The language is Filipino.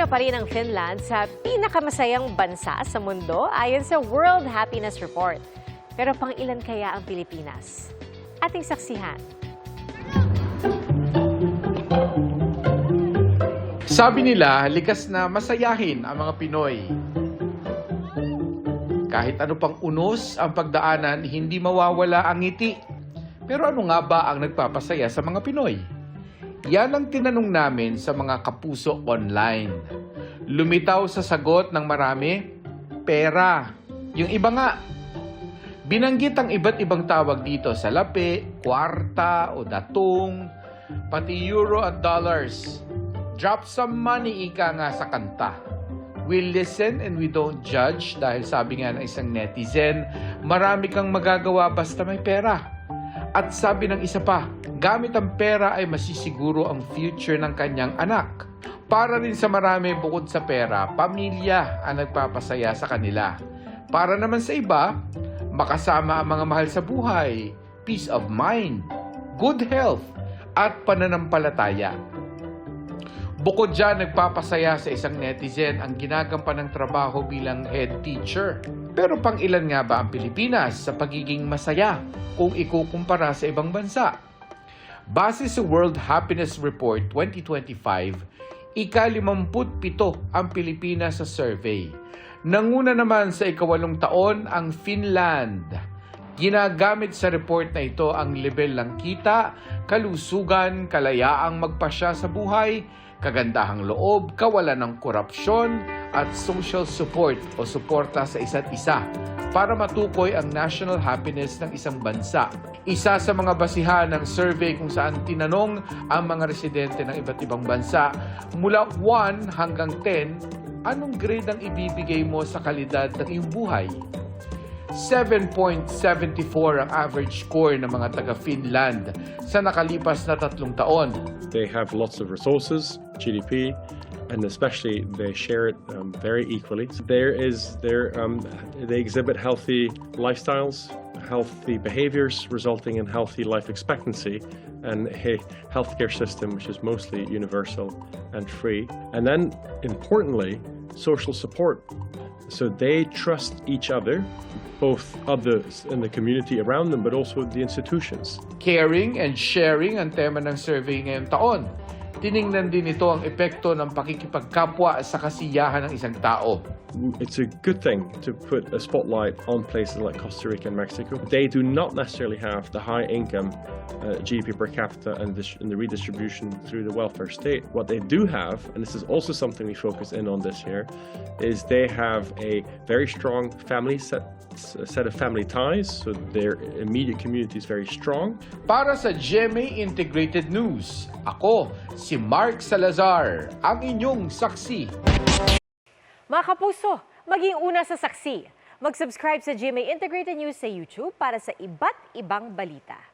pa rin ang Finland sa pinakamasayang bansa sa mundo ayon sa World Happiness Report. Pero pang ilan kaya ang Pilipinas? Ating saksihan. Sabi nila, likas na masayahin ang mga Pinoy. Kahit ano pang unos ang pagdaanan, hindi mawawala ang ngiti. Pero ano nga ba ang nagpapasaya sa mga Pinoy? Yan ang tinanong namin sa mga kapuso online. Lumitaw sa sagot ng marami, pera. Yung iba nga, binanggit ang iba't ibang tawag dito sa lapi, kwarta o datong, pati euro at dollars. Drop some money, ika nga sa kanta. We listen and we don't judge dahil sabi nga ng isang netizen, marami kang magagawa basta may pera. At sabi ng isa pa, gamit ang pera ay masisiguro ang future ng kanyang anak. Para rin sa marami bukod sa pera, pamilya ang nagpapasaya sa kanila. Para naman sa iba, makasama ang mga mahal sa buhay, peace of mind, good health, at pananampalataya. Bukod dyan, nagpapasaya sa isang netizen ang ginagampan ng trabaho bilang head teacher. Pero pang ilan nga ba ang Pilipinas sa pagiging masaya kung ikukumpara sa ibang bansa? Base sa World Happiness Report 2025, ika-57 ang Pilipinas sa survey. Nanguna naman sa ika-8 taon ang Finland. Ginagamit sa report na ito ang level ng kita, kalusugan, kalayaang magpasya sa buhay, kagandahang loob, kawalan ng korupsyon, at social support o suporta sa isa't isa para matukoy ang national happiness ng isang bansa. Isa sa mga basihan ng survey kung saan tinanong ang mga residente ng iba't ibang bansa mula 1 hanggang 10, anong grade ang ibibigay mo sa kalidad ng iyong buhay? 7.74 ang average score ng mga taga-Finland sa nakalipas na 3 taon. They have lots of resources, GDP, and especially they share it very equally. They exhibit healthy lifestyles, healthy behaviors resulting in healthy life expectancy, and a healthcare system which is mostly universal and free. And then, importantly, social support. So they trust each other, both others in the community around them, but also the institutions. Caring and sharing ang tema ng survey ngayong taon. Tiningnan din ito ang epekto ng pakikipagkapwa sa kasiyahan ng isang tao. It's a good thing to put a spotlight on places like Costa Rica and Mexico. They do not necessarily have the high income GDP per capita and the redistribution through the welfare state. What they do have, and this is also something we focus in on this year, is they have a very strong family set of family ties, so their immediate community is very strong. Para sa GMA Integrated News, ako si Mark Salazar, ang inyong saksi. Mga kapuso, maging una sa saksi. Mag-subscribe sa GMA Integrated News sa YouTube para sa iba't ibang balita.